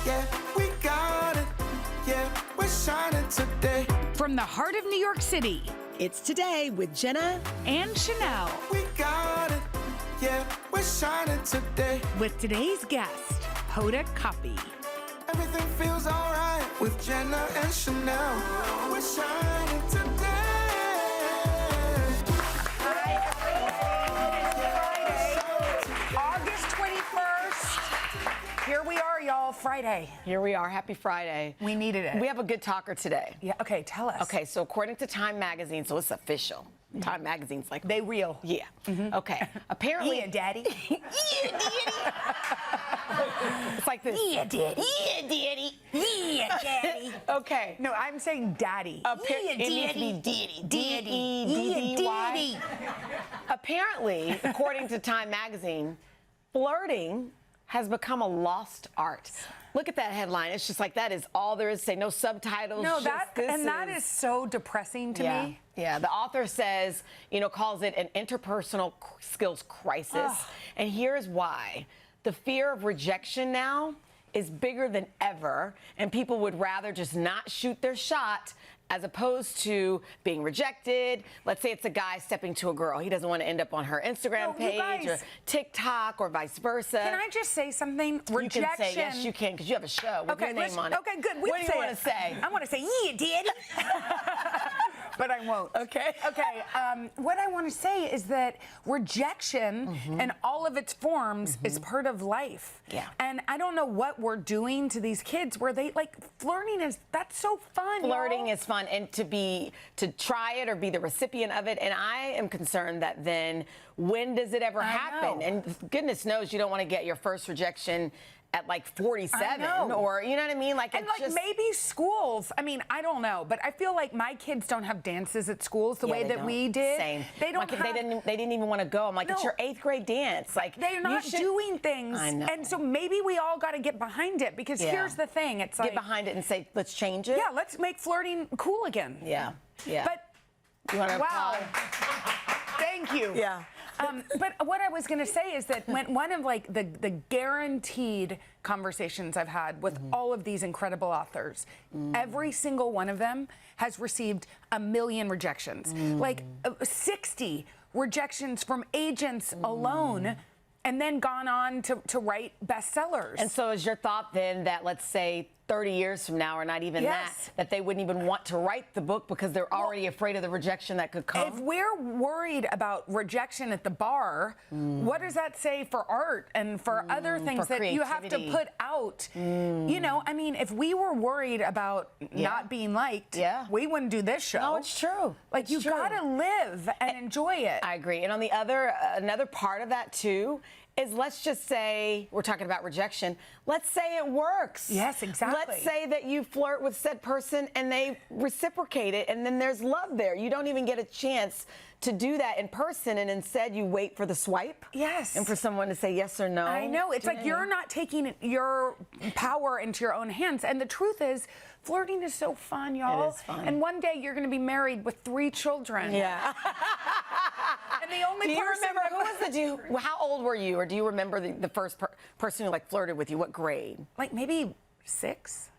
yeah, we got it, yeah, we're shining today. From the heart of New York City, It's Today with Jenna and Sheinelle. We got it, yeah, we're shining today. With today's guest, Hoda Kotb. Everything feels alright with Jenna and Sheinelle. We're shining today. Hi, everybody. It's Friday, August 21st. Here we are, y'all, Friday. Here we are. Happy Friday. We needed it. We have a good talker today. Yeah, okay, tell us. Okay, so according to Time Magazine, so it's official. Time Magazine's like... They real. Yeah. Okay. Apparently... Yeah, daddy. Yeah, daddy. It's like this. Yeah, daddy. Yeah, daddy. Yeah, daddy. Okay. No, I'm saying daddy. It needs to be daddy. D-E-D-D-Y. Apparently, according to Time Magazine, flirting has become a lost art. Look at that headline. It's just like, that is all there is to say. No subtitles. No, just, that is so depressing to me. Yeah, the author says, calls it an interpersonal skills crisis. Ugh. And here's why. The fear of rejection now is bigger than ever, and people would rather just not shoot their shot as opposed to being rejected. Let's say it's a guy stepping to a girl. He doesn't want to end up on her Instagram page or TikTok or vice versa. Can I just say something? Rejection. You can say, yes, you can, because you have a show with your name on it. Okay, good. What do you want to say? I want to say, yeah, daddy. But I won't. Okay. Okay. What I want to say is that rejection in all of its forms is part of life. Yeah. And I don't know what we're doing to these kids where they flirting that's so fun. Flirting y'all. is fun, and to try it or be the recipient of it. And I am concerned that then when does it ever happen? know. And goodness knows you don't want to get your first rejection at like 47 or you know what I mean? And maybe schools, I don't know, but I feel like my kids don't have dances at schools the way that we did. Same. They don't they didn't even want to go. I'm like, it's your 8th grade dance. Like, they're not doing things. I know. And so maybe we all got to get behind it, because here's the thing. It's like, get behind it and say, let's change it. yeah, let's make flirting cool again. Yeah. Yeah. But you want to wow. Thank you. Yeah. But what I was going to say is that when one of the guaranteed conversations I've had with all of these incredible authors, every single one of them has received 1 million rejections, 60 rejections from agents alone, and then gone on to write bestsellers. And so is your thought then that, let's say, 30 years from now, or not even that they wouldn't even want to write the book because they're already afraid of the rejection that could come? If we're worried about rejection at the bar, what does that say for art and for other things that you have to put out? If we were worried about not being liked, we wouldn't do this show. No, it's true. You gotta live and enjoy it. I agree. And on the another part of that too is, let's just say, we're talking about rejection, let's say it works. Yes, exactly. Let's say that you flirt with said person and they reciprocate it, and then there's love there. You don't even get a chance to do that in person, and instead you wait for the swipe. Yes. And for someone to say yes or no. I know. It's like you're not taking your power into your own hands. And the truth is, flirting is so fun, y'all. It is fun. And one day you're going to be married with 3 children. Yeah. And the only do you person remember, who was the dude? How old were you, or do you remember the first person who flirted with you? What grade? Maybe 6.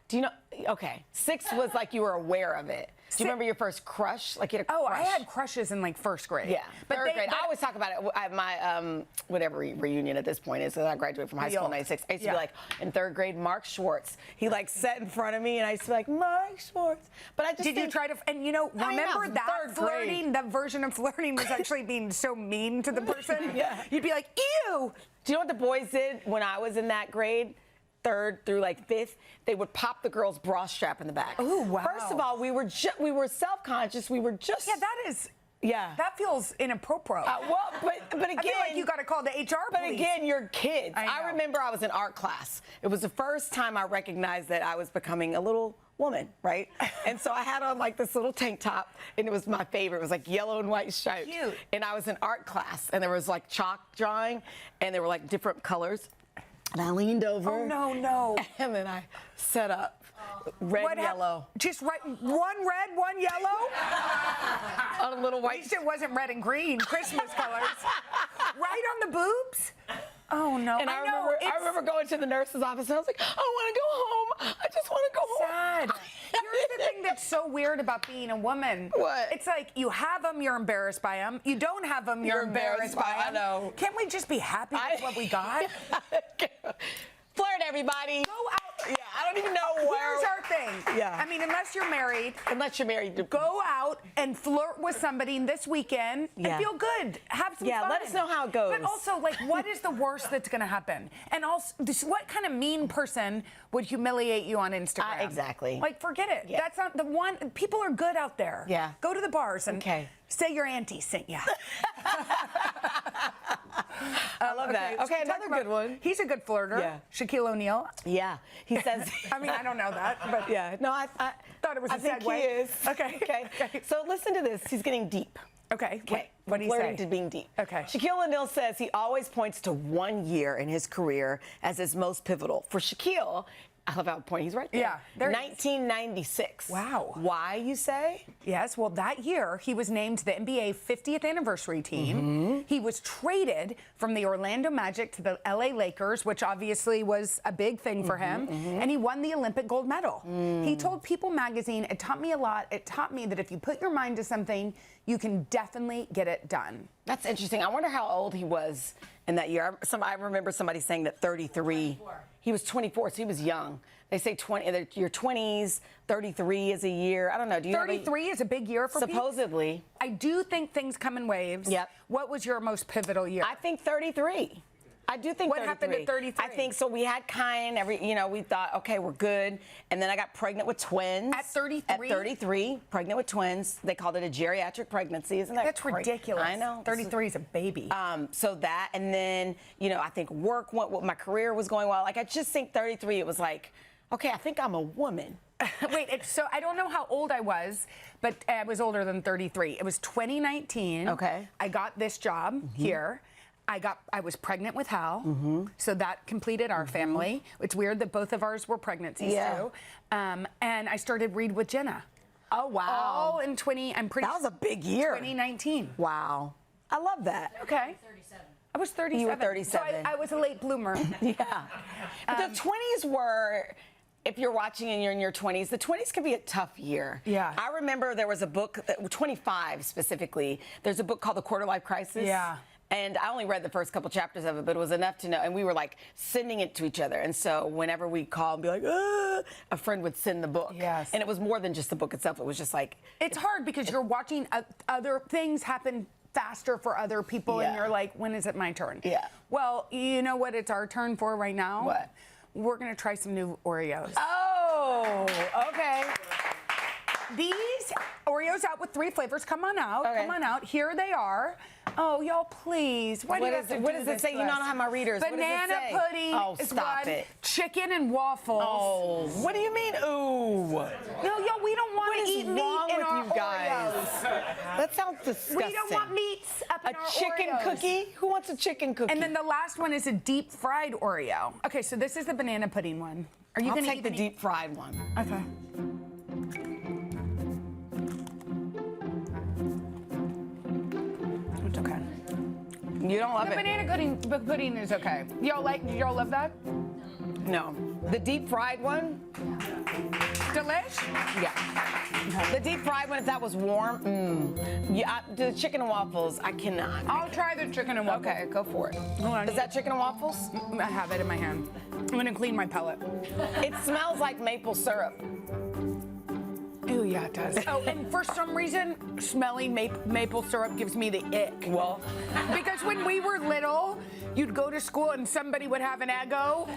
Do you know? Okay, 6 was you were aware of it. Do you remember your first crush? You had a crush. I had crushes in 1st grade. Yeah, but third grade. I always talk about it at my whatever reunion at this point is, because I graduated from high school in '96. I used to be in 3rd grade, Mark Schwartz. He sat in front of me, and I used to be Mark Schwartz. But I just did you try to? And remember that flirting? That version of flirting was actually being so mean to the person. Yeah, you'd be like, ew. Do you know what the boys did when I was in that grade? 3rd through 5th, they would pop the girl's bra strap in the back. Oh, wow. First of all, we were self-conscious. We were just... Yeah, that is... Yeah. That feels inappropriate. But again... I feel like you got to call the HR police. But again, you're kids. I remember I was in art class. It was the first time I recognized that I was becoming a little woman, right? And so I had on this little tank top, and it was my favorite. It was yellow and white stripes. Cute. And I was in art class, and there was chalk drawing, and there were different colors. And I leaned over. Oh, no. And then I set up red, yellow. Just one red, one yellow? On a little white. At least it wasn't red and green, Christmas colors. Right on the boobs? Oh no! And I know, remember going to the nurse's office and I was like, I want to go home. I just want to go home. sad. Here's the thing that's so weird about being a woman. What? It's like you have them, you're embarrassed by them. You don't have them, you're embarrassed by them. I know. Can't we just be happy with what we got? Flirt, everybody. Go out. Yeah, I don't even know where. Here's our thing. Yeah. I mean, unless you're married. Unless you're married. Go out and flirt with somebody this weekend and Yeah. feel good. Have some Yeah, fun. let us know how it goes. But also, like, what is the worst that's going to happen? And also, what kind of mean person would humiliate you on Instagram? Exactly. Like, forget it. Yeah. That's not the one. People are good out there. Yeah. Go to the bars and Okay. say your auntie sent you. I love that. Okay, so another good one. He's a good flirter. Yeah. Shaquille O'Neal. Yeah, he says. I mean, I don't know that, but Yeah, no, I thought it was a I think segue. he is. Okay. Okay. So listen to this. He's getting deep. Okay. Okay. What do you Flirting say? to being deep. Okay. Shaquille O'Neal says he always points to one year in his career as his most pivotal. For Shaquille, I love how point he's right there. Yeah, there he is. 1996. Wow. Why, you say? Yes, well, that year he was named to the NBA 50th anniversary team. Mm-hmm. He was traded from the Orlando Magic to the LA Lakers, which obviously was a big thing for him, and he won the Olympic gold medal. He told People magazine, "It taught me a lot. It taught me that if you put your mind to something, you can definitely get it done." That's interesting. I wonder how old he was in that year. I remember somebody saying that 33. He was 24, so he was young. They say 20. Your 20s, 33 is a year. I don't know. Do you 33 is a big year for people. supposedly? I do think things come in waves. Yep. What was your most pivotal year? I think 33. I do think What 33. happened at 33? I think so. We had Kyan. We thought, okay, we're good. And then I got pregnant with twins. At 33? At 33, pregnant with twins. They called it a geriatric pregnancy. Isn't that That's crazy? ridiculous. I know. 33 is a baby. So that, and then, I think work went, my career was going well. Like, I just think 33, it was like, okay, I think I'm a woman. Wait, so I don't know how old I was, but I was older than 33. It was 2019. Okay. I got this job here. I was pregnant with Hal, so that completed our family. It's weird that both of ours were pregnancies too. And I started Read with Jenna. Oh, wow. All in 20. I'm pretty. That was a big year. 2019. Wow. I love that. Okay. I was 37. You were 37. So I was a late bloomer. Yeah. But the 20s were, if you're watching and you're in your 20s, the 20s can be a tough year. Yeah. I remember there was a book, 25 specifically, there's a book called The Quarter Life Crisis. Yeah. And I only read the first couple chapters of it, but it was enough to know. And we were like sending it to each other. And so whenever we call and be like, a friend would send the book. Yes. And it was more than just the book itself. It was just like. It's hard because you're watching other things happen faster for other people, and Yeah. you're like, when is it my turn? Yeah. Well, you know what it's our turn for right now? What? We're going to try some new Oreos. Oh, okay. These Oreos out with 3 flavors. Come on out. Okay. Come on out. Here they are. Oh, y'all, please. Why do you have to What do does this it say? to You know, I us? don't have my readers. What does it Banana say? pudding Oh, is stop one. it. Chicken and waffles. Oh, what do you mean, ooh? No, y'all, we don't want What to is eat meat wrong in with our you guys? Oreos. That sounds disgusting. We don't want meats up in A our chicken Oreos. cookie? Who wants a chicken cookie? And then the last one is a deep fried Oreo. Okay, so this is the banana pudding one. Are you I'll going to take eat the deep fried one. Okay. It's okay. You don't love The it? banana pudding is okay. Y'all love that? No. The deep fried one? Delish? Yeah. The deep fried one, if that was warm, Yeah, the chicken and waffles, I cannot. I'll try the chicken and waffles. Okay, go for it. Hold on. Is that chicken and waffles? I have it in my hand. I'm gonna clean my palate. It smells like maple syrup. Ew, yeah, it does. Oh, and for some reason, smelling maple syrup gives me the ick. Well, Because when we were little, you'd go to school and somebody would have an Eggo.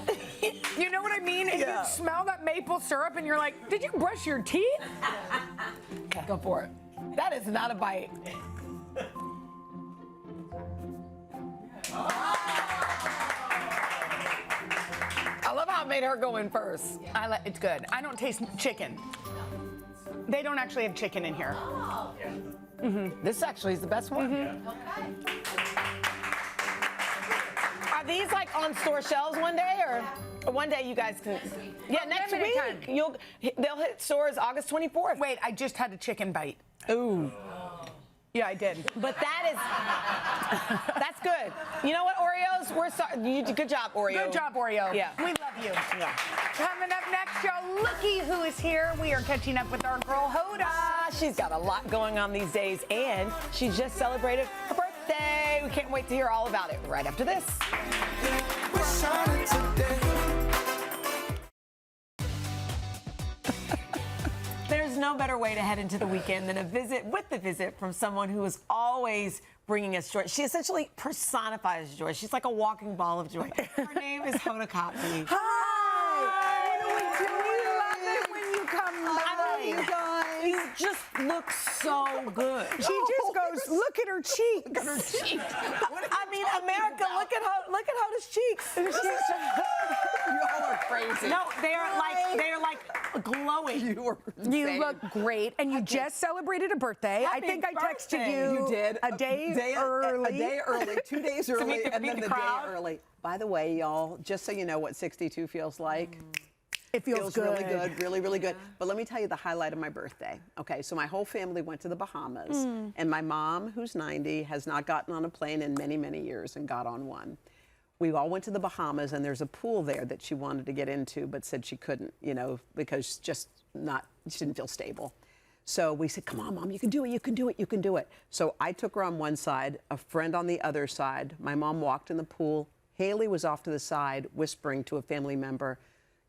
You know what I mean? And Yeah. you'd smell that maple syrup and you're like, did you brush your teeth? go for it. That is not a bite. I love how it made her go in first. It's good. I don't taste chicken. They don't actually have chicken in here. This actually is the best one. Are these like on store shelves one day, or one day you guys can? Yeah, next limited week time. they'll hit stores August 24th. Wait, I just had a chicken bite. Ooh. Yeah, I did. But that's good. You know what, Oreos? We're sorry. You did good job, Oreo. Good job, Oreo. Yeah. We love you. Yeah. Coming up next, y'all, looky who is here. We are catching up with our girl, Hoda. She's got a lot going on these days, and she just celebrated her birthday. We can't wait to hear all about it right after this. We're shining today. There's no better way to head into the weekend than a visit from someone who is always bringing us joy. She essentially personifies joy. She's like a walking ball of joy. Her name is Hoda Kotb. Hi. What do we do? We love it when you come by. You guys. You just look so good. She just goes, look at her cheeks. Look at her cheeks. I mean, America, look at Hoda's cheeks. You all are crazy. No, they're like glowing. You look great, and you just celebrated a birthday. I Happy think I texted birthday. you. You did. A day early. A day early, 2 days early, meet and then the the crowd. day early. By the way, y'all, just so you know what 62 feels like. It feels good. Really good, really, really good. But let me tell you the highlight of my birthday. Okay, so my whole family went to the Bahamas, and my mom, who's 90, has not gotten on a plane in many, many years and got on one. We all went to the Bahamas, and there's a pool there that she wanted to get into, but said she couldn't, because she didn't feel stable. So we said, come on, Mom, you can do it, you can do it, you can do it. So I took her on one side, a friend on the other side. My mom walked in the pool. Haley was off to the side, whispering to a family member,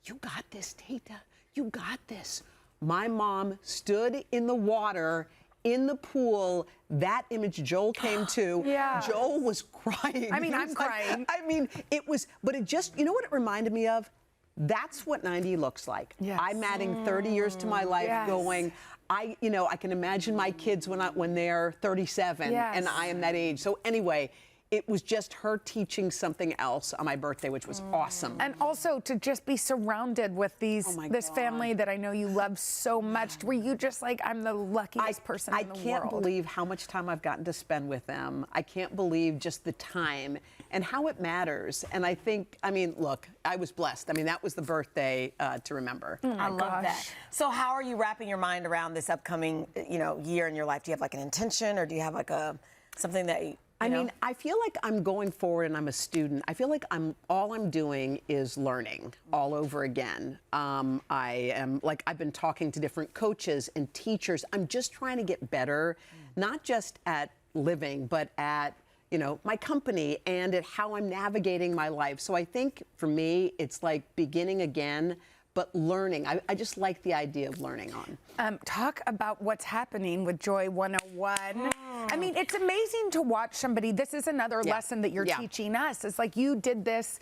you got this, Tata, you got this. My mom stood in the water, in the pool. That image Joel came to. Yeah. Joel was crying. I mean, He I'm was crying. I mean, it was, but it just, you know what it reminded me of? That's what 90 looks like. Yes. I'm adding 30 years to my life Yes. going, I can imagine my kids when they're 37 Yes. and I am that age. So anyway, it was just her teaching something else on my birthday, which was awesome. And also to just be surrounded with this God. family that I know you love so much. Were you just like, I'm the luckiest person in the world? I can't believe how much time I've gotten to spend with them. I can't believe just the time and how it matters. And I think, look, I was blessed. That was the birthday to remember. I love that. So how are you wrapping your mind around this upcoming, year in your life? Do you have like an intention, or do you have like something that you know? I feel like I'm going forward and I'm a student. I feel like all I'm doing is learning all over again. I've been talking to different coaches and teachers. I'm just trying to get better, not just at living, but at, my company and at how I'm navigating my life. So I think for me, it's like beginning again, but learning. I just like the idea of learning on. Talk about what's happening with Joy 101. It's amazing to watch somebody. This is another lesson that you're teaching us. It's like you did this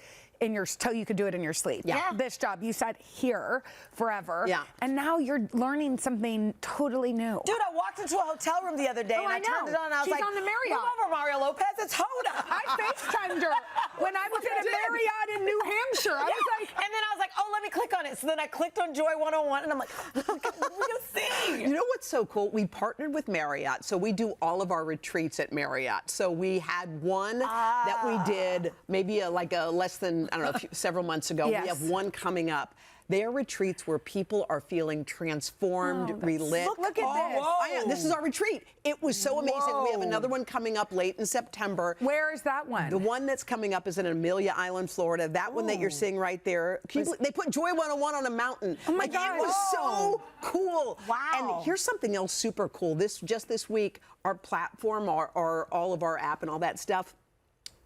till you could do it in your sleep. Yeah. This job, you sat here forever. Yeah. And now you're learning something totally new. Dude, I walked into a hotel room the other day and I turned it on and I was She's like, on the Marriott. "Move over, Mario Lopez, it's Hoda." I FaceTimed her when I was at a Marriott in New Hampshire. I was like, and then I was like, oh, let me click on it. So then I clicked on Joy 101 and I'm like, what do you see? You know what's so cool? We partnered with Marriott, so we do all of our retreats at Marriott. So we had one that we did maybe less than, several months ago. Yes. We have one coming up. They're retreats where people are feeling transformed, relit. Look at this. This is our retreat. It was so amazing. We have another one coming up late in September. Where is that one? The one that's coming up is in Amelia Island, Florida. That one that you're seeing right there. They put Joy 101 on a mountain. Oh my God. It was so cool. Wow. And here's something else super cool. Just this week, our platform, all of our app and all that stuff,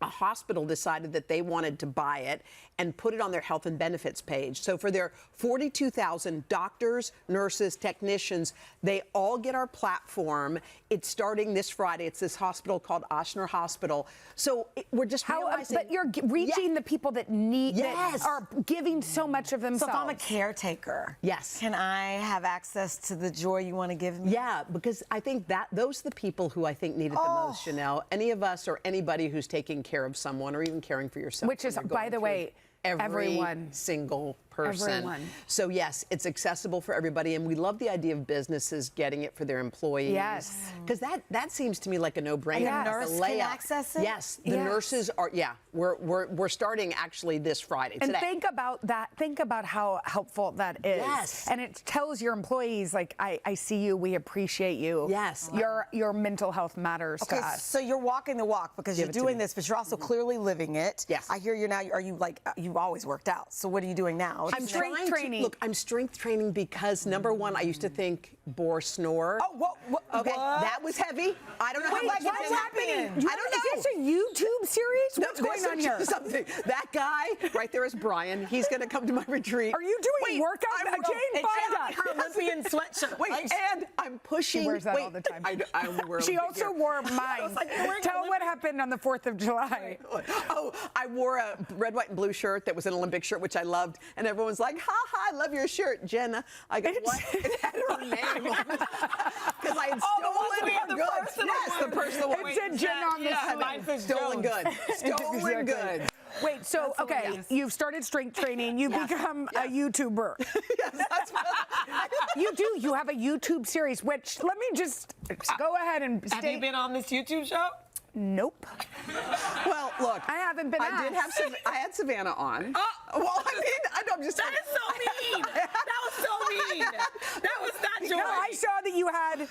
a hospital decided that they wanted to buy it and put it on their health and benefits page. So for their 42,000 doctors, nurses, technicians, they all get our platform. It's starting this Friday. It's this hospital called Ochsner Hospital. So we're just realizing... But you're reaching the people that need, Yes. that are giving so much of So themselves. if I'm a caretaker, Yes. can I have access to the joy you want to give me? Yeah, because I think those are the people who I think need it the most, Sheinelle. Any of us or anybody who's taking care of someone or even caring for yourself. Which is, when you're by going the through way, every everyone. single person. person. Everyone. So yes, it's accessible for everybody, and we love the idea of businesses getting it for their employees. Yes. Because that seems to me like a no-brainer. Yes. The nurse can layup. access it? Yes, the Yes. nurses are. Yeah, we're starting actually this Friday. And today. think about that. Think about how helpful that is. Yes. And it tells your employees, like, I see you, we appreciate you. Yes. Your mental health matters to us. So you're walking the walk because you're Give it to doing me. this, but you're also clearly living it. Yes. I hear you now. Are you like, you've always worked out? So what are you doing now? I'm strength trying to- training. Look, I'm strength training because number one, I used to think bore snore. Oh, what? Okay, that was heavy. I don't know Wait, how much what's it's happening? I don't know. Is this a YouTube series? What's No, going this on is here? just something. That guy right there is Brian. He's going to come to my retreat. Are you doing workout? I'm Jane, find Her out. Olympian sweatshirt. Wait, Right? and I'm pushing. She wears that wait, all the time. I only wear She Olympic also gear. wore mine. like, you're wearing Tell Olympic- what happened on the 4th of July. Oh, I wore a red, white, and blue shirt that was an Olympic shirt, which I loved, and everyone's like, "Ha ha, I love your shirt, Jenna." I go, "What?" It had her name on it because I had the one stolen with her the goods. personal Yes, the one. personal one. It said Jenna on the sleeve. Stolen goods. Stolen Exactly. goods. Wait, so, okay, hilarious. you've started strength training. You've become a YouTuber. Yes, that's what You do. You have a YouTube series, which, let me just go ahead and Have you been on this YouTube show? Nope. Well, look, I haven't been I did have I had Savannah on. Well, I mean, I know I'm just. That is so mean. That was so mean. That was not joy. No, I saw that you had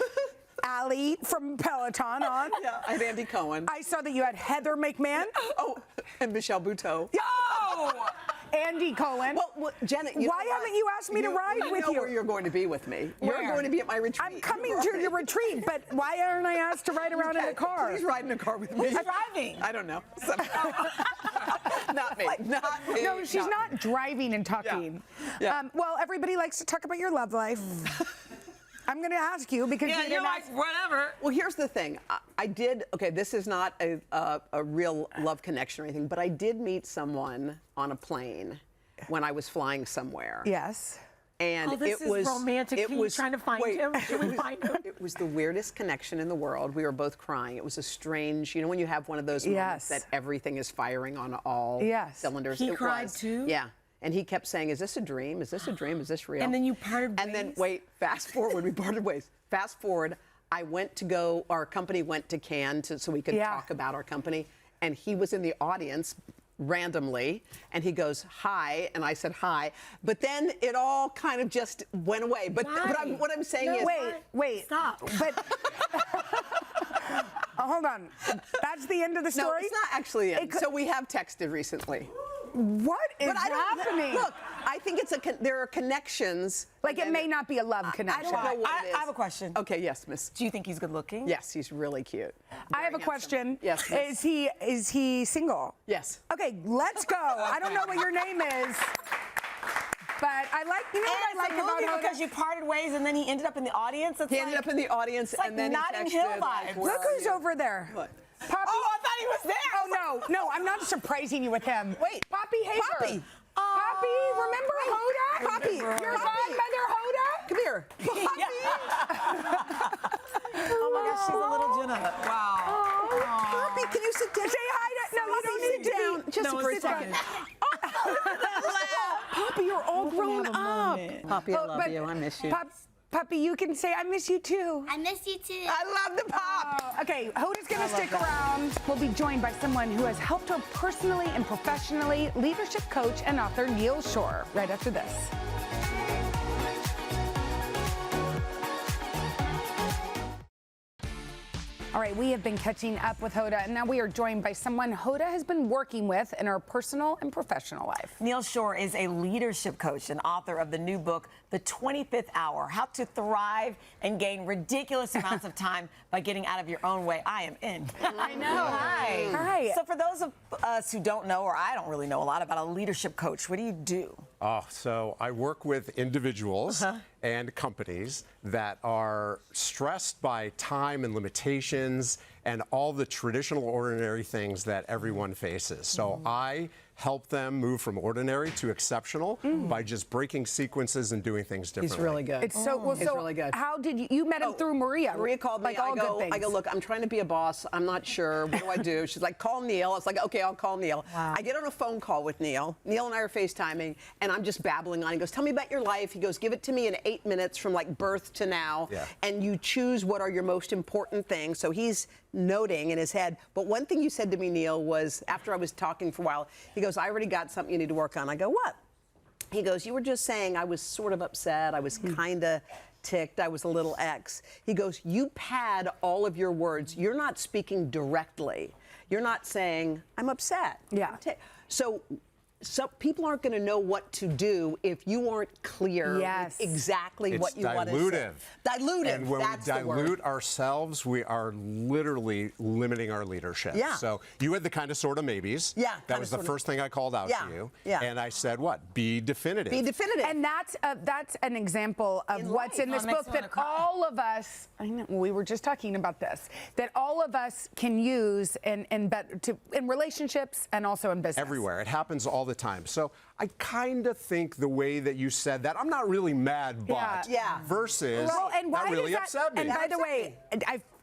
Allie from Peloton on. Yeah, I had Andy Cohen. I saw that you had Heather McMahon. Oh, and Michelle Buteau. Oh! Andy Cohen. Well, Jenna, you Why know what? haven't you asked me to ride you with know you? where you're going to be with me. Where? You're going to be at my retreat. I'm coming to your retreat, but why aren't I asked to ride around in a car? Please ride in a car with me. Who's driving? I don't know. Not me. Not me. No, she's not driving and talking. Yeah. Well, everybody likes to talk about your love life. I'm going to ask you because you didn't ask. whatever. Well, here's the thing. I did. Okay, this is not a real love connection or anything, but I did meet someone on a plane when I was flying somewhere. Yes. And Oh, this it is was romantic. It Are you was trying to find wait, him? Should we it was- find him? It was the weirdest connection in the world. We were both crying. It was a strange. You know when you have one of those Yes. moments that everything is firing on all Yes. cylinders. He It cried was. too? Yeah. And he kept saying, "Is this a dream? Is this a dream? Is this real?" And then you parted And then ways? wait, fast forward. We parted ways. Fast forward. I went to go. Our company went to Cannes so we could Yeah. talk about our company, and he was in the audience randomly, and he goes, "Hi," and I said, "Hi," but then it all kind of just went away. But Why? what I'm saying is, Wait. Stop. But hold on. That's the end of the no, story? it's not actually it. It could- So we have texted recently. What is But I don't happening? Look, I think there are connections. Like, it may not be a love connection. I don't know what it is. I have a question. Okay, yes, miss. Do you think he's good looking? Yes, he's really cute. I have a Very question. Yes, miss. Is he single? Yes. Okay, let's go. I don't know what your name is, but I like. You know what I And like it's a about movie Hoda? because you parted ways and then he ended up in the audience. It's He ended up in the audience, like and then Notting he Hill texted, vibes. like, "Where Look are who's you?" over there. What? Poppy. Oh, I thought he was there. Oh no, I'm not surprising you with him. Wait, Poppy Hager. Poppy. Poppy, remember Hoda? Poppy, Your Poppy. godmother Hoda? Come here. Oh my gosh, she's a little Jenna. Wow. Poppy, can you sit down? Say hi to. No, you don't need sit to down. be- Just No, for a it's second. fine. Poppy, you're all grown have a up. moment. Poppy, I Oh, love but you. I miss you. Puppy, you can say I miss you too. I miss you too. I love the pop. Okay, Hoda's gonna stick around. We'll be joined by someone who has helped her personally and professionally, leadership coach and author Neil Shore, right after this. All right, we have been catching up with Hoda, and now we are joined by someone Hoda has been working with in her personal and professional life. Neil Shore is a leadership coach and author of the new book, The 25th Hour, How to Thrive and Gain Ridiculous Amounts of Time by Getting Out of Your Own Way. I am in. I know. Hi. Hi. So for those of us who don't know, or I don't really know a lot about a leadership coach, what do you do? So I work with individuals and companies that are stressed by time and limitations and all the traditional ordinary things that everyone faces. So I help them move from ordinary to exceptional by just breaking sequences and doing things differently. He's really good. It's so well. He's So really good. how did you met him through Maria? Maria called me. Like all good things. I go, look, I'm trying to be a boss. I'm not sure. What do I do? She's like, call Neil. I was like, okay, I'll call Neil. Wow. I get on a phone call with Neil. Neil and I are FaceTiming, and I'm just babbling on. He goes, tell me about your life. He goes, give it to me in 8 minutes from like birth to now. Yeah. And you choose what are your most important things. So he's noting in his head. But one thing you said to me, Neil, was after I was talking for a while, he goes, I already got something you need to work on. I go, what? He goes, you were just saying I was sort of upset. I was kind of ticked. I was a little X. He goes, you pad all of your words. You're not speaking directly. You're not saying, I'm upset. Yeah. So people aren't going to know what to do if you aren't clear Yes. with exactly It's what you want to say. dilutive. Dilutive. And when that's we the word. dilute ourselves, we are literally limiting our leadership. Yeah. So you had the kind of sort of maybes. Yeah, That kinda, was the sorta. first thing I called out Yeah, to you. yeah. And I said what? Be definitive. Be definitive. And that's an example of In what's life. in this Oh, it makes book me that wanna cry. all of us. I know we were just talking about this. That all of us can use in relationships and also in business. Everywhere. It happens all the time. So I kind of think the way that you said that, I'm not really mad, but Yeah. versus Well, and why that really does that, upset me. And by the way,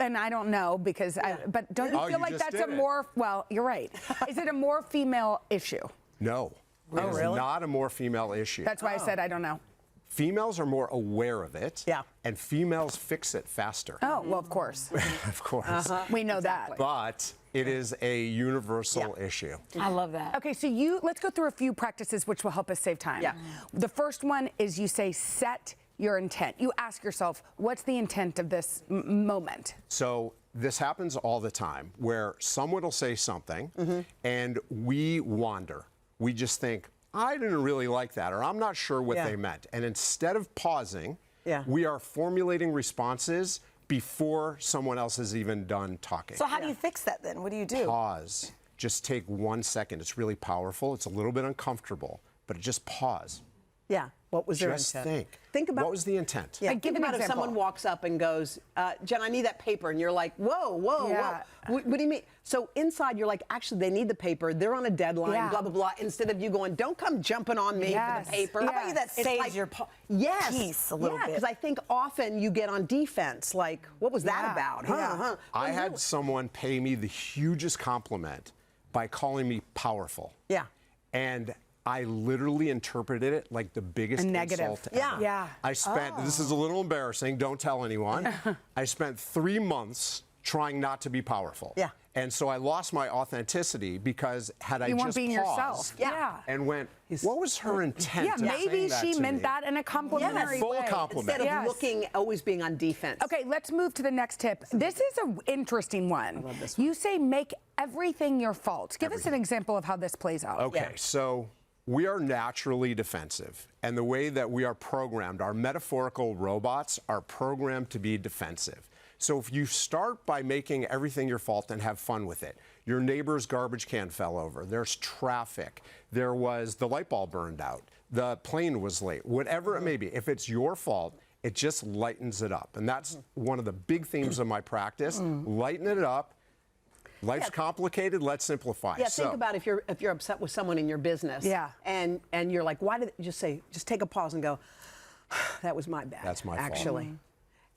I don't know because but don't you Oh, feel you like just that's did a it. more well, you're right. Is it a more female issue? No. It is not a more female issue. That's why I said I don't know. Females are more aware of it. Yeah. And females fix it faster. Oh, well, of course. Of course. We know that. But it is a universal issue. I love that. Okay, so let's go through a few practices which will help us save time. Yeah. The first one is you say set your intent. You ask yourself, what's the intent of this moment? So this happens all the time where someone will say something and we wander. We just think, I didn't really like that, or I'm not sure what Yeah. they meant. And instead of pausing, Yeah. we are formulating responses before someone else has even done talking. So how do you fix that then? What do you do? Pause. Just take 1 second. It's really powerful. It's a little bit uncomfortable, but just pause. Yeah. What was their Just intent? think. about What was the intent? Yeah, Give think an about if example. someone walks up and goes, Jen, I need that paper, and you're like, whoa, Yeah. whoa. What do you mean? So inside, you're like, actually, they need the paper. They're on a deadline, Yeah. blah, blah, blah. Instead of you going, don't come jumping on me for Yes. the paper. How about you that It's saves your yes. peace a little Yeah, bit? because I think often you get on defense, like, what was that Yeah. about? Yeah. I had someone pay me the hugest compliment by calling me powerful. Yeah. And I literally interpreted it like the biggest A negative. insult Yeah. ever. Yeah. I spent, this is a little embarrassing, don't tell anyone. I spent 3 months trying not to be powerful. Yeah. And so I lost my authenticity because had I You weren't just being yourself. paused Yeah. and went, what was her intent? Yeah, in maybe saying that she to meant me? that in a complimentary Full way. compliment. Instead of Yes. looking, always being on defense. Okay, let's move to the next tip. This is an interesting one. I love this one. You say make everything your fault. Give us an example of how this plays out. Okay, Yeah. so we are naturally defensive. And the way that we are programmed, our metaphorical robots are programmed to be defensive. So if you start by making everything your fault and have fun with it, your neighbor's garbage can fell over, there's traffic, there was the light bulb burned out, the plane was late, whatever it may be, if it's your fault, it just lightens it up. And that's one of the big themes of my practice. Lighten it up. Life's complicated, let's simplify. Yeah, So- think about if you're upset with someone in your business. Yeah. And you're like, why did just take a pause and go, that was my bad. That's my fault. actually.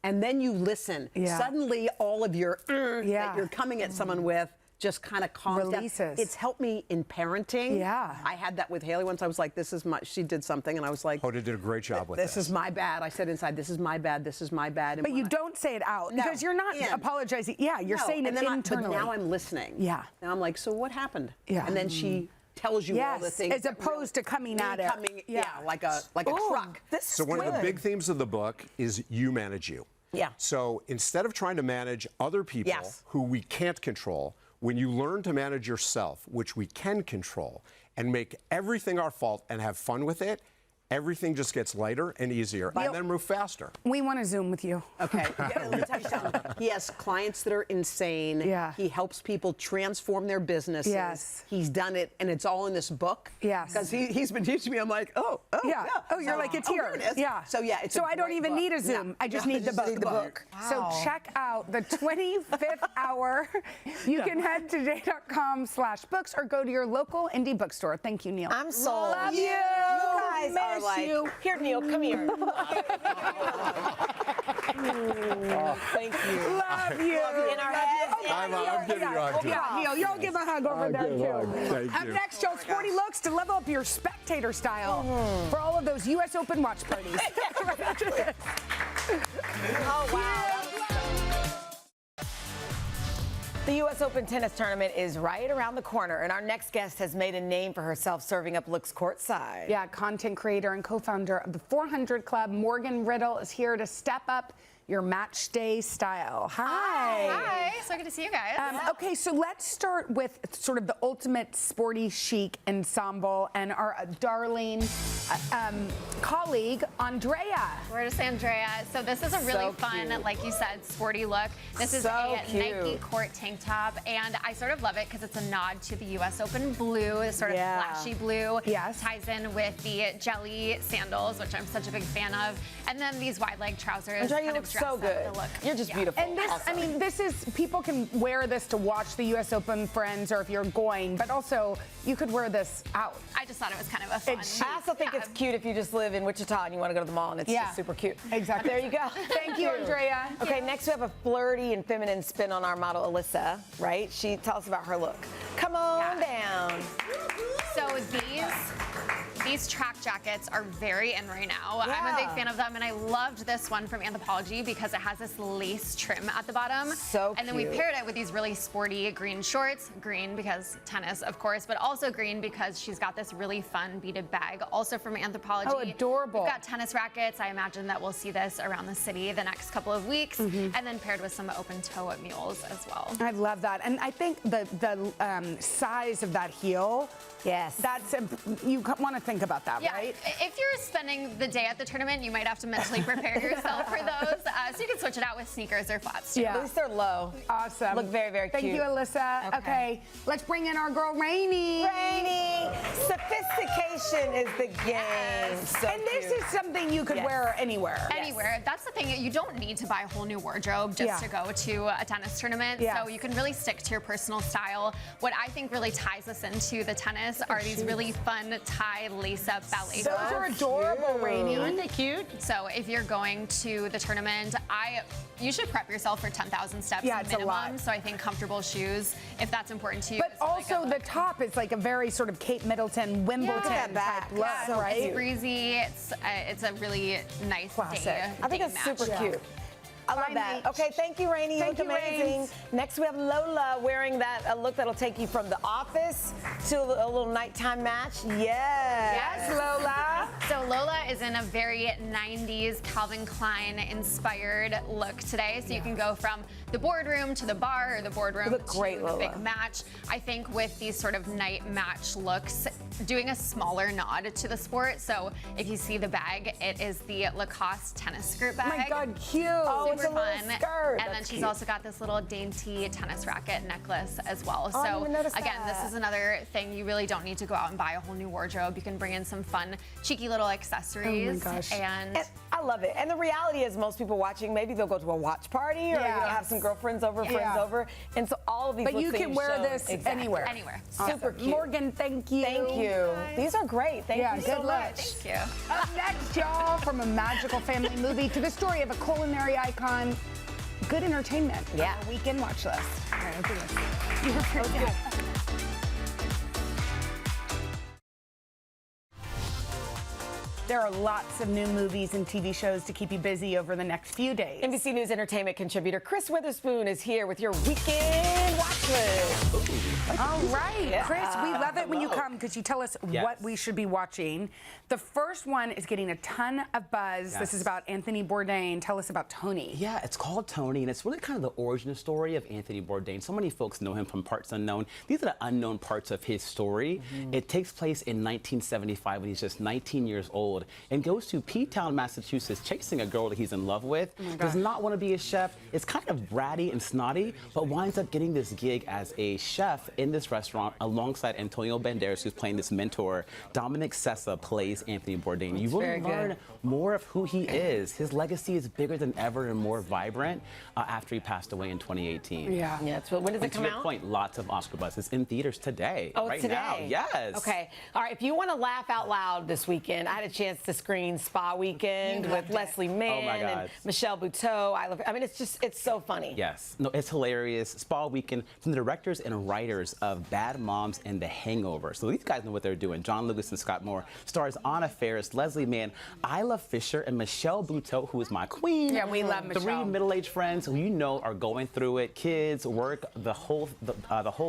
And then you listen. Yeah. Suddenly all of your Yeah. that you're coming at someone with just kind of calms down. Releases. It's helped me in parenting. Yeah. I had that with Haley once. I was like, this is my, she did something and I was like, Hoda did a great job with this is my bad. I said inside, this is my bad, this is my bad. And But when you don't say it out No, because you're not in. apologizing. Yeah, you're No, saying it and then internally. but now I'm listening. Yeah. Now I'm like, so what happened? Yeah. And then she tells you all the Yes, things. as that opposed to coming me at it. coming, Yeah. like a Ooh, truck. This is So one of the good. big themes of the book is you manage you. Yeah. So instead of trying to manage other people Yes. who we can't control, when you learn to manage yourself, which we can control, and make everything our fault and have fun with it, everything just gets lighter and easier, and then move faster. We want to Zoom with you. Okay, let me tell you something. He has clients that are insane. Yeah. He helps people transform their businesses. Yes. He's done it, and it's all in this book. Yes. Because he's been teaching me. I'm like, oh, Yeah. Oh, you're like, it's here. There it is. Yeah. So yeah, it's so a I don't great even book. need a Zoom. No. I just No, need the just book. need the book. So check out the 25th hour. You can head to today.com/books or go to your local indie bookstore. Thank you, Neil. I'm sold. Love you. You guys are Miss like, you. here, Neil, come here. Thank you. Love you. In our heads. I'm giving you a hug, too. Yeah, Neil, you'll give a hug over there, give a too. hug. Thank Up you. next, Joe's Sporty Looks to level up your spectator style for all of those U.S. Open watch parties. Oh, wow. The U.S. Open tennis tournament is right around the corner, and our next guest has made a name for herself serving up looks courtside. Yeah, content creator and co-founder of the 400 Club, Morgan Riddle, is here to step up your match day style. Hi. Hi, so good to see you guys. Okay, so let's start with sort of the ultimate sporty chic ensemble and our darling colleague, Andrea. Where is Andrea? So this is a really fun, cute. like you said, sporty look. This is So a cute. Nike court tank top, and I sort of love it because it's a nod to the U.S. Open blue, this sort of flashy blue. Yes. Ties in with the jelly sandals, which I'm such a big fan of, and then these wide leg trousers. Andrea, you kind look of dress so up good. the look. You're just beautiful. And this, I mean, this is, people can wear this to watch the U.S. Open, friends, or if you're going, but also you could wear this out. I just thought it was kind of a fun. I also think it's cute if you just live in Wichita and you want to go to the mall, and it's just super cute. Exactly. There you go. Thank you, Andrea. Okay, next we have a flirty and feminine spin on our model, Alyssa, right? She tells us about her look. Come on down. So these track jackets are very in right now. I'm a big fan of them, and I loved this one from Anthropologie because it has this lace trim at the bottom. So And then we cute. paired it with these really sporty green shorts. Green because tennis, of course, but also green because she's got this really fun beaded bag, also from Anthropologie. Oh, adorable. We've got tennis rackets. I imagine that we'll see this around the city the next couple of weeks, and then paired with some open toe mules as well. I love that. And I think the size of that heel, Yes. that's, you want to think about that, Yeah, right? if you're spending the day at the tournament, you might have to mentally prepare yourself for those. So you can switch it out with sneakers or flats too. Yeah. At least they're low. Awesome. Look very, very Thank cute. you, Alyssa. Okay, let's bring in our girl, Rainey. Rainy. Sophistication is the game. So And this cute. is something you could Yes. wear anywhere. Anywhere. That's the thing. You don't need to buy a whole new wardrobe just to go to a tennis tournament. Yes. So you can really stick to your personal style. What I think really ties us into the tennis are these really fun tie lace-up ballet Those tops. are adorable, Rainey. Aren't they cute? So if you're going to the tournament, you should prep yourself for 10,000 steps Yeah, it's a minimum. lot. So I think comfortable shoes, if that's important to you. But is a really also good the look. top is like a very sort of Kate Middleton, Wimbledon at that type look, back. So right? It's breezy. It's a really nice Classic. day. I think day it's match. super cute. I love Bye, that. Nate. Okay, thank you, Rainey. Thank you you, look amazing. Rains. Next, we have Lola wearing a look that'll take you from the office to a little nighttime match. Yes, Lola. So Lola is in a very 90s Calvin Klein inspired look today. So you can go from the boardroom to the bar or the boardroom look to great, the Lola. big match. I think with these sort of night match looks, doing a smaller nod to the sport. So if you see the bag, it is the Lacoste tennis skirt bag. Oh my God, cute. Oh, it's a Super little fun. skirt. And then That's she's cute. also got this little dainty tennis racket necklace as well. Oh, I So didn't even notice again, that. this is another thing. You really don't need to go out and buy a whole new wardrobe. You can bring in some fun, cheeky little accessories. Oh my gosh. And And I love it. And the reality is most people watching, maybe they'll go to a watch party or Yeah. have some girlfriends over, friends Yeah. over. And so all of these But looks you that can you've wear shown- this Exactly. anywhere. anywhere. Super cute. Morgan, thank you. Thank you. These are great. Thank Yeah, you good so luck. much. Thank you. Up next, y'all, from a magical family movie to the story of a culinary icon, good entertainment. on Yeah. our weekend watch list. All right, let's do this. Let's do it. There are lots of new movies and TV shows to keep you busy over the next few days. NBC News entertainment contributor Chris Witherspoon is here with your weekend watch list. All right, Chris, we love it when you come because you tell us what we should be watching. The first one is getting a ton of buzz. This is about Anthony Bourdain. Tell us about Tony. Yeah, it's called Tony, and it's really kind of the origin story of Anthony Bourdain. So many folks know him from Parts Unknown. These are the unknown parts of his story. It takes place in 1975 when he's just 19 years old. world and goes to P-Town, Massachusetts, chasing a girl that he's in love with. Does not want to be a chef. Is kind of bratty and snotty, but winds up getting this gig as a chef in this restaurant alongside Antonio Banderas, who's playing this mentor. Dominic Sessa plays Anthony Bourdain. You really learn more of who he is. His legacy is bigger than ever and more vibrant after he passed away in 2018. Yeah. So when does it come to your out? point, lots of Oscar buzz. It's in theaters today. Oh, right today. now. Yes. Okay. All right. If you want to laugh out loud this weekend, I had a chance to screen Spa Weekend with Leslie Mann and Michelle Buteau. I mean, it's so funny. Yes. No, it's hilarious. Spa Weekend from the directors and writers of Bad Moms and The Hangover. So these guys know what they're doing. John Lewis and Scott Moore stars Anna Faris, Leslie Mann, Isla Fisher, and Michelle Buteau, who is my queen. Yeah, we love Michelle. 3 middle-aged friends who you know are going through it. Kids, work, the whole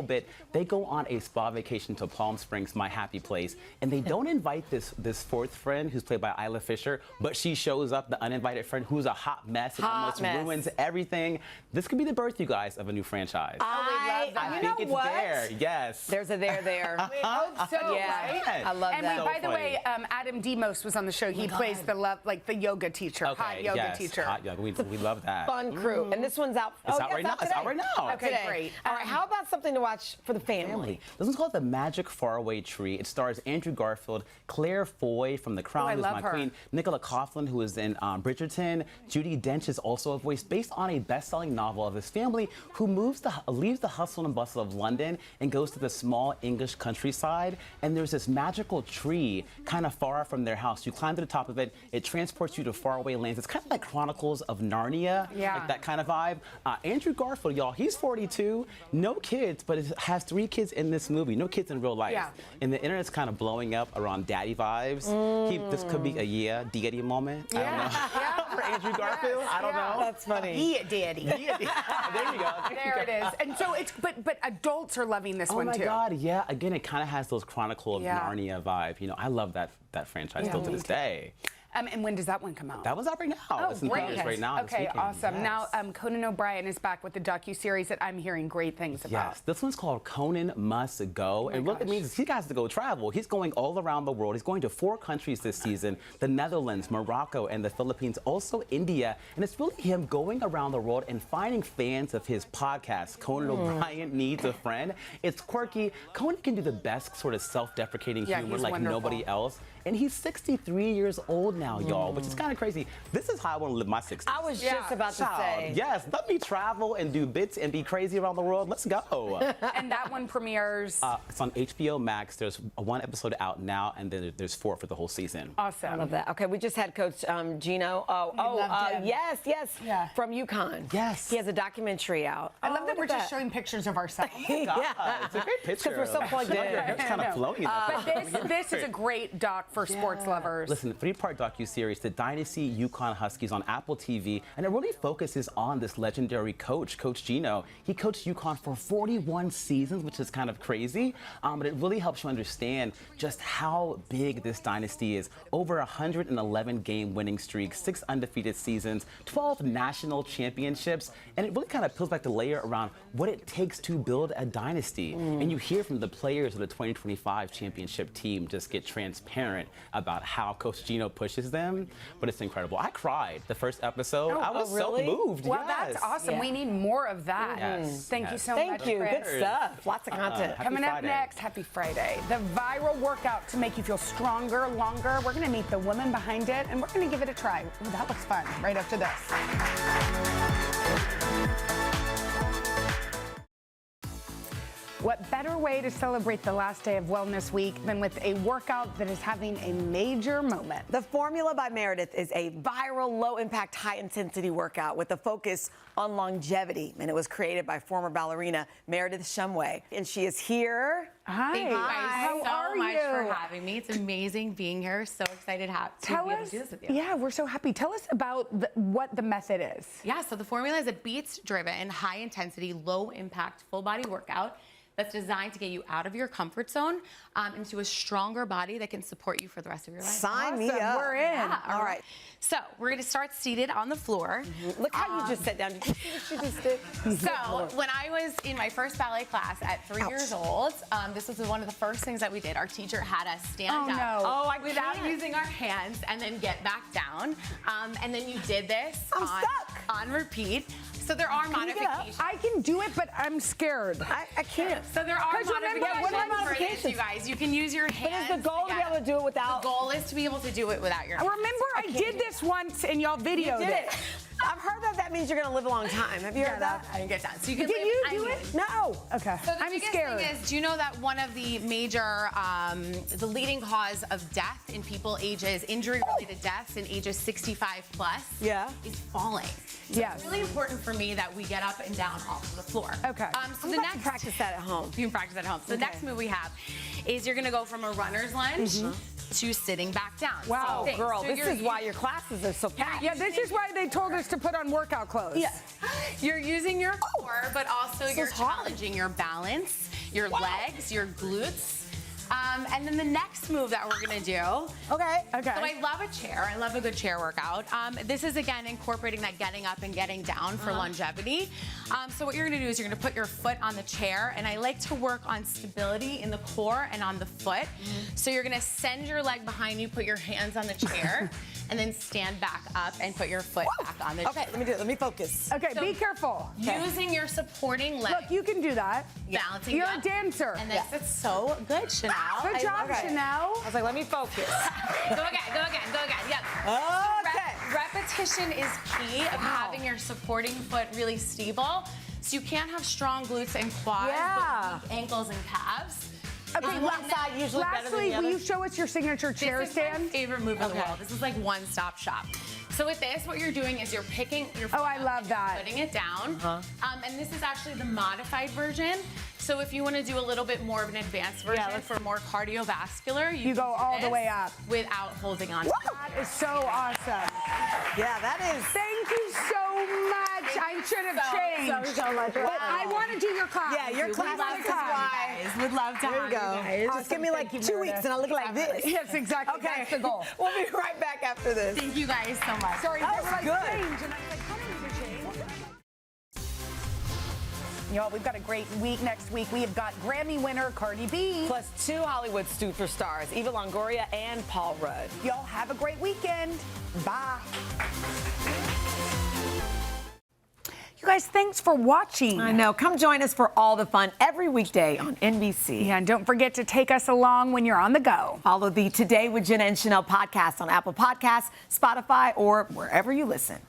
bit. They go on a spa vacation to Palm Springs, my happy place, and they don't invite this fourth friend who's played by Isla Fisher, but she shows up, the uninvited friend who's a hot mess and almost ruins everything. This could be the birth, you guys, of a new franchise. I think it's there. Yes. There's a there. We hope so, Yeah. right? I love and that. by the way, Adam Demos was on the show. He plays the yoga teacher, hot yoga teacher. Hot yoga. We love that. Fun crew. And this one's out. It's out right now. It's out right now. Okay, great. All right, how about something to watch for the family? This one's called The Magic Faraway Tree. It stars Andrew Garfield, Claire Foy from The Crown, who's my queen, Nicola Coughlan, who is in Bridgerton. Judi Dench is also a voice based on a best-selling novel of this family who leaves the hustle and bustle of London and goes to the small English countryside. And there's this magical tree kind of far from their house. You climb to the top of it. It transports you to faraway lands. It's kind of like Chronicles of Narnia, like that kind of vibe. Andrew Garfield, y'all, he's 42, no kids, but has 3 kids in this movie. No kids in real life. And the internet's kind of blowing up around daddy vibes. This could be a daddy moment. I don't know. For Andrew Garfield, I don't know. That's funny. Yeah, daddy. There you go. There it is. And so it's but adults are loving this one too. Oh my God, yeah. Again, it kind of has those Chronicle of Narnia vibe. You know, I love that franchise still to this day. And when does that one come out? That one's out right now. Oh, it's in great. theaters right now. Okay, awesome. Yes. Now, Conan O'Brien is back with the docuseries that I'm hearing great things about. Yes, this one's called Conan Must Go. And what it means is he has to go travel. He's going all around the world. He's going to 4 countries this season, the Netherlands, Morocco, and the Philippines, also India. And it's really him going around the world and finding fans of his podcast, Conan O'Brien Needs a Friend. It's quirky. Conan can do the best sort of self-deprecating humor like nobody else. And he's 63 years old now, y'all, which is kind of crazy. This is how I want to live my 60s. I was just about to say. Yes, let me travel and do bits and be crazy around the world. Let's go. And that one premieres? It's on HBO Max. There's 1 episode out now, and then there's 4 for the whole season. Awesome. I love that. Okay, we just had Coach Gino. Yes. From UConn. Yes. He has a documentary out. I love that we're just showing pictures of ourselves. It's a great picture. Because we're so plugged in. Your hair's kind of flowing in that. But this is a great doc for sports lovers. Listen, 3-part docuseries, The Dynasty UConn Huskies on Apple TV, and it really focuses on this legendary coach, Coach Gino. He coached UConn for 41 seasons, which is kind of crazy, but it really helps you understand just how big this dynasty is. Over 111 game winning streaks, 6 undefeated seasons, 12 national championships, and it really kind of peels back the layer around what it takes to build a dynasty. And you hear from the players of the 2025 championship team just get transparent about how Coach Gino pushes them, but it's incredible. I cried the first episode. I was really? so moved. Well, that's awesome. Yeah. We need more of that. Thank you so much. Thank you. Chris. Good stuff. Lots of content. Coming up next, happy Friday. The viral workout to make you feel stronger, longer. We're going to meet the woman behind it, and we're going to give it a try. Ooh, that looks fun. Right after this. What better way to celebrate the last day of Wellness Week than with a workout that is having a major moment? The Formula by Meredith is a viral, low-impact, high-intensity workout with a focus on longevity. And it was created by former ballerina Meredith Shumway. And she is here. Hi. Thank you guys How so are much you? for having me. It's amazing being here. So excited to be able to do this with you. Yeah, we're so happy. Tell us about what the method is. Yeah, so the Formula is a beats-driven, high-intensity, low-impact, full-body workout that's designed to get you out of your comfort zone into a stronger body that can support you for the rest of your life. Sign me up. We're in. Yeah, all right. So we're going to start seated on the floor. Look how you just sat down. Did you see what she just did? So when I was in my first ballet class at 3 years old, this was one of the first things that we did. Our teacher had us stand up without using our hands and then get back down. And then you did this on repeat. So there are modifications. I can do it, but I'm scared. I can't. So there are modifications for modifications? this, you guys. You can use your hands. But is the goal to be able to do it without? The goal is to be able to do it without your hands. Remember, I did this once, and y'all videoed it. I've heard that means you're going to live a long time. Have you heard that? I didn't get that. So you can Did you do it? No. Okay. So the I'm biggest scared. thing is, do you know that one of the major, the leading cause of death in people ages, injury-related deaths in ages 65 plus, is falling. So it's really important for me that we get up and down off of the floor. Okay. So I'm about to practice that at home. You can practice at home. So the next move we have is you're going to go from a runner's lunge to sitting back down. Wow, So girl, so this is why your classes are so packed. Yeah, this is why they told us to put on workout clothes. Yeah. You're using your core, but also you're challenging your balance, your legs, your glutes. And then the next move that we're gonna do. Okay. So I love a chair. I love a good chair workout. This is again incorporating that getting up and getting down for longevity. So what you're gonna do is you're gonna put your foot on the chair, and I like to work on stability in the core and on the foot. So you're gonna send your leg behind you, put your hands on the chair, and then stand back up and put your foot back on the chair. Okay, let me do it. Let me focus. Okay, So be careful. Using your supporting leg. Look, you can do that. Balancing You're up. a dancer. And that's so good, Sheinelle. Good job, Sheinelle. I was like, let me focus. Go again, go again, go again. Yep. Okay. Repetition is key of having your supporting foot really stable. So you can't have strong glutes and quads, but weak ankles and calves. Okay, one side usually better than lastly, the other? will you show us your signature chair This is stand? my favorite move in the world. This is like one-stop shop. So with this, what you're doing is you're picking your foot I up love and that. putting it down. And this is actually the modified version. So if you want to do a little bit more of an advanced version for more cardiovascular, you go can do all the this way up. without holding on. That is so awesome. Yeah, that is. Thank you so much. I should have changed. So much. But I want to do your class. Yeah, your class is why. Would love to There you go. Just give me like 2 weeks and I'll look like this. Yes, exactly. Okay. That's the goal. We'll be right back after this. Thank you guys so much. Sorry, That they were was like, good. change. And I was like, I don't need to change. Y'all, we've got a great week next week. We have got Grammy winner Cardi B. Plus 2 Hollywood superstars, Eva Longoria and Paul Rudd. Y'all have a great weekend. Bye. You guys, thanks for watching. I know. Come join us for all the fun every weekday on NBC. Yeah, and don't forget to take us along when you're on the go. Follow the Today with Jenna and Sheinelle podcast on Apple Podcasts, Spotify, or wherever you listen.